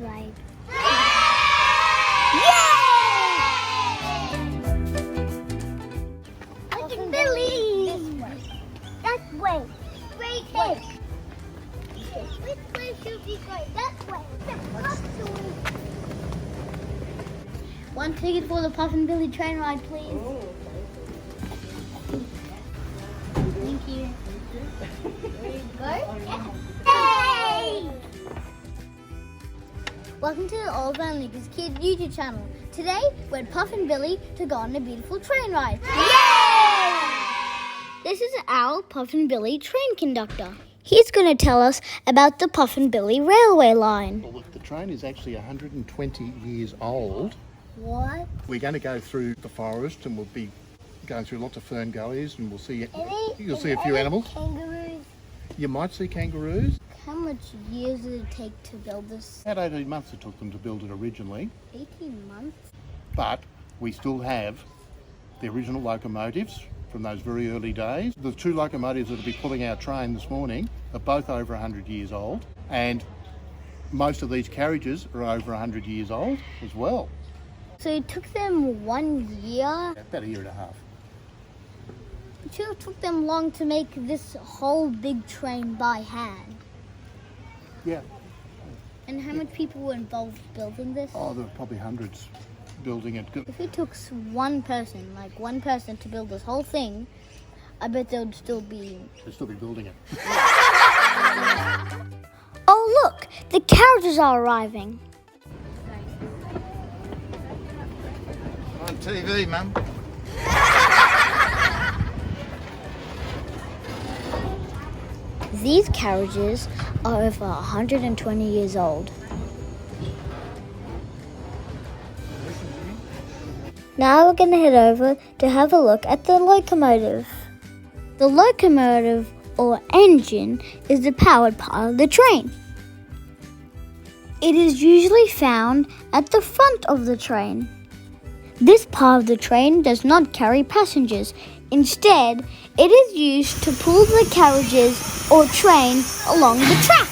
ride. Look at Billy! This way. That way. Straight ahead. Which way should we go? That way. One ticket for the Puff and Billy train ride, please. Oh, okay. Thank you. There you go. Hey! Welcome to the Old Man Lucas Kid YouTube channel. Today, we're at Puff and Billy to go on a beautiful train ride. Yay! This is our Puff and Billy train conductor. He's going to tell us about the Puff and Billy railway line. Well, look, the train is actually 120 years old. What? We're going to go through the forest and we'll be going through lots of fern gullies and you'll see a few animals. Kangaroos. You might see kangaroos. How much years did it take to build this? About 18 months it took them to build it originally, 18 months? but we still have the original locomotives from those very early days. The two locomotives that will be pulling our train this morning are both over 100 years old, and most of these carriages are over 100 years old as well. So it took them 1 year? About a year and a half. It sure took them long to make this whole big train by hand. Yeah. And how much people were involved building this? Oh, there were probably hundreds building it. If it took one person to build this whole thing, I bet they would still be... They'll still be building it. Oh look, the carriages are arriving. On TV, Mum. These carriages are over 120 years old. Now we're going to head over to have a look at the locomotive. The locomotive, or engine, is the powered part of the train. It is usually found at the front of the train. This part of the train does not carry passengers. Instead, it is used to pull the carriages or train along the track.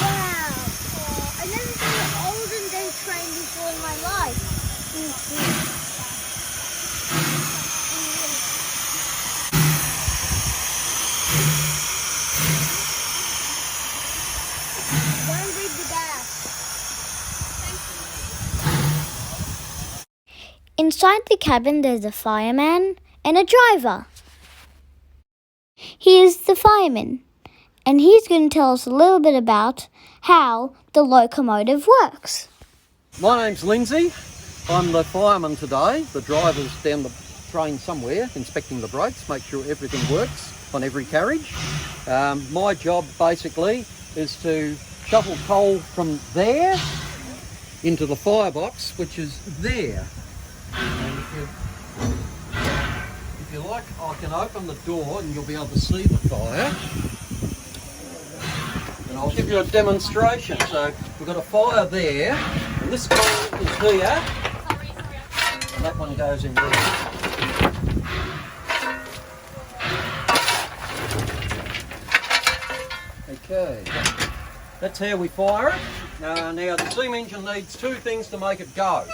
Wow, I've never seen an olden day train before in my life. Don't read the gas. Inside the cabin, there's a fireman and a driver. He is the fireman, and he's going to tell us a little bit about how the locomotive works. My name's Lindsay. I'm the fireman today. The driver's down the train somewhere inspecting the brakes, make sure everything works on every carriage. My job basically is to shovel coal from there into the firebox, which is there. And if you like, I can open the door and you'll be able to see the fire. And I'll give you a demonstration. So we've got a fire there, and this coal is here, and that one goes in there. Okay, that's how we fire it. Now the steam engine needs two things to make it go.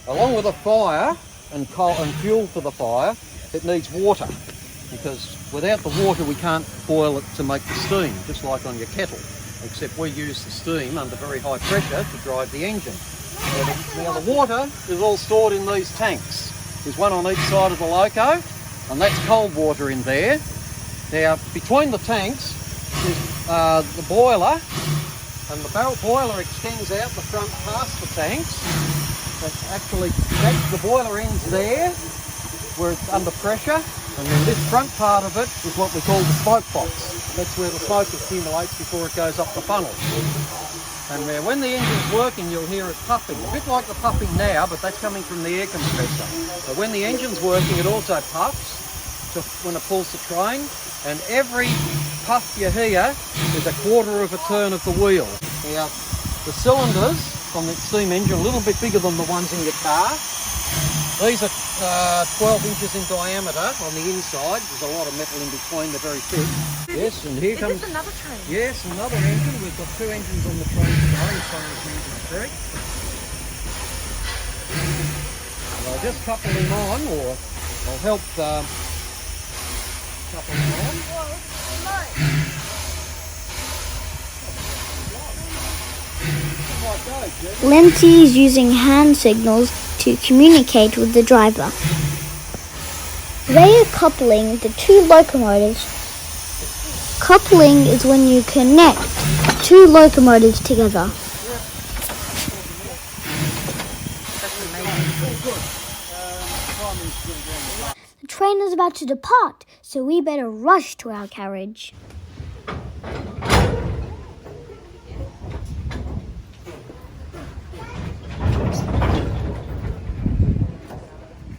Along with a fire and coal and fuel for the fire, it needs water, because without the water we can't boil it to make the steam, just like on your kettle, except we use the steam under very high pressure to drive the engine. Now the water is all stored in these tanks. There's one on each side of the loco, and that's cold water in there. Now between the tanks is the boiler, and the boiler extends out the front past the tanks. That's the boiler ends there, where it's under pressure, and then this front part of it is what we call the smoke box. That's where the smoke accumulates before it goes up the funnel. And when the engine's working, you'll hear it puffing, a bit like the puffing now, but that's coming from the air compressor. But when the engine's working, it also puffs when it pulls the train, and every puff you hear is a quarter of a turn of the wheel. Now, the cylinders from the steam engine, a little bit bigger than the ones in your car. These are 12 inches in diameter on the inside. There's a lot of metal in between, they're very thick. Yes, and here comes... Is this another train? Yes, another engine. We've got 2 engines on the train today. This one is engine 3. And I'll just couple them on, or I'll help couple them on. Lindsay is using hand signals to communicate with the driver. They are coupling the 2 locomotives. Coupling is when you connect 2 locomotives together. The train is about to depart, so we better rush to our carriage.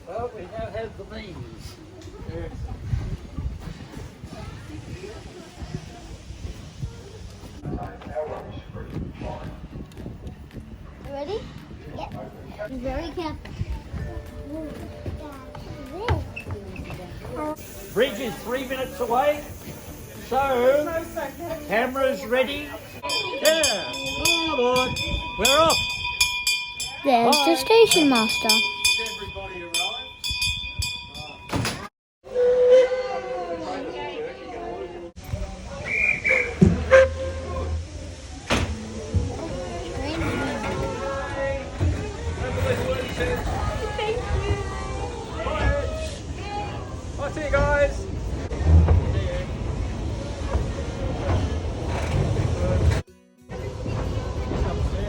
Well, we now have the means. You ready? Yep. Be very careful. Bridge is 3 minutes away, so cameras ready. Yeah, oh boy, we're off. There's the station master. Everybody arrives. I'll see you guys.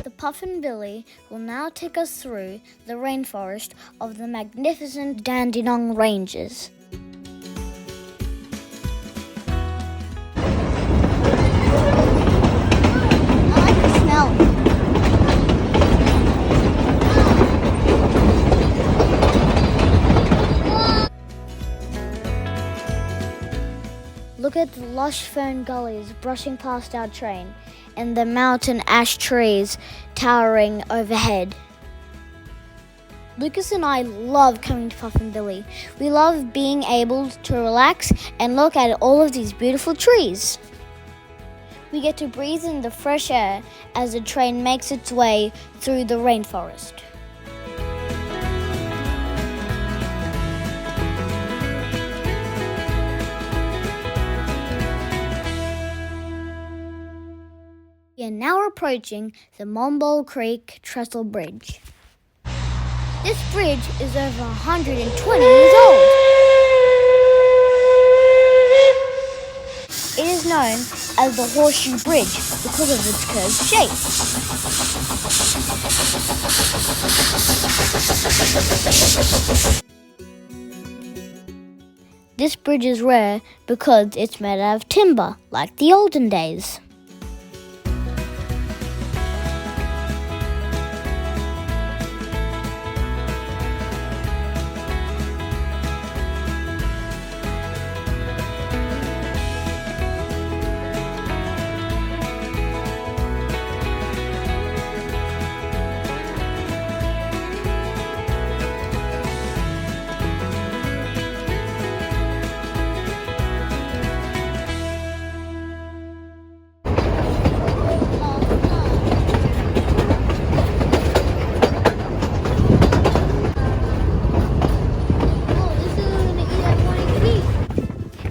The Puffin Billy will now take us through the rainforest of the magnificent Dandenong Ranges. I like the smell. Look at the lush fern gullies brushing past our train and the mountain ash trees towering overhead. Lucas and I love coming to Puffin Billy. We love being able to relax and look at all of these beautiful trees. We get to breathe in the fresh air as the train makes its way through the rainforest. We are now approaching the Mombole Creek Trestle Bridge. This bridge is over 120 years old. It is known as the Horseshoe Bridge because of its curved shape. This bridge is rare because it's made out of timber, like the olden days.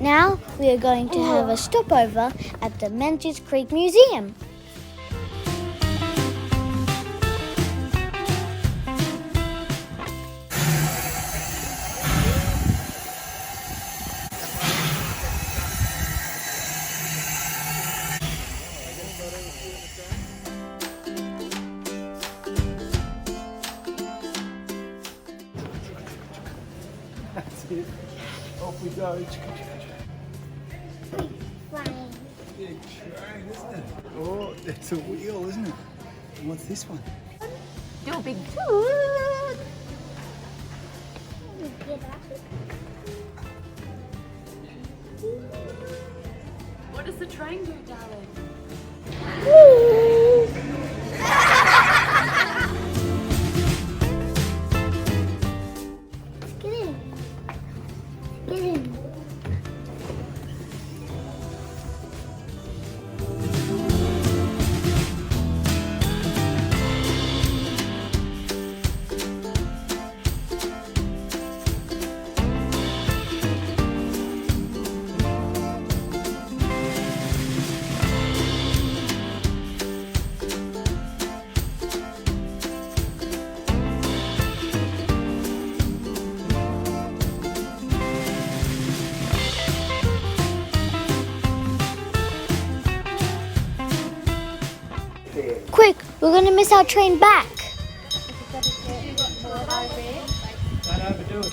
Now we are going to have a stopover at the Menzies Creek Museum. That's it. Off we go. Big train, isn't it? Oh, it's a wheel, isn't it? And what's this one? Do a big toot. What does the train do, darling? Get in. Quick, we're gonna miss our train back. Don't overdo it.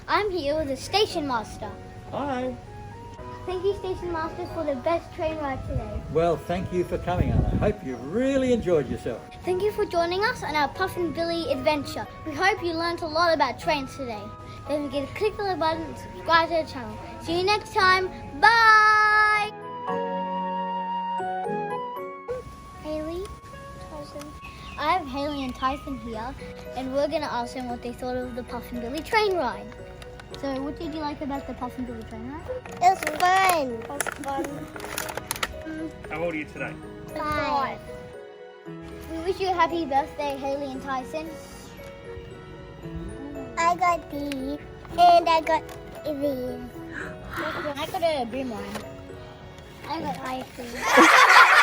I'm here with the station master. Hi. Thank you, station master, for the best train ride today. Well, thank you for coming, and I hope you really enjoyed yourself. Thank you for joining us on our Puff and Billy adventure. We hope you learned a lot about trains today. Don't forget to click the like button and subscribe to the channel. See you next time. Bye! Haley, Tyson. I have Haley and Tyson here, and we're going to ask them what they thought of the Puff and Billy train ride. So, what did you like about the Puff and Billy train ride? It was fun. It was fun. How old are you today? 5. We wish you a happy birthday, Haley and Tyson. I got D and I got V. I got a green one. I got ice cream.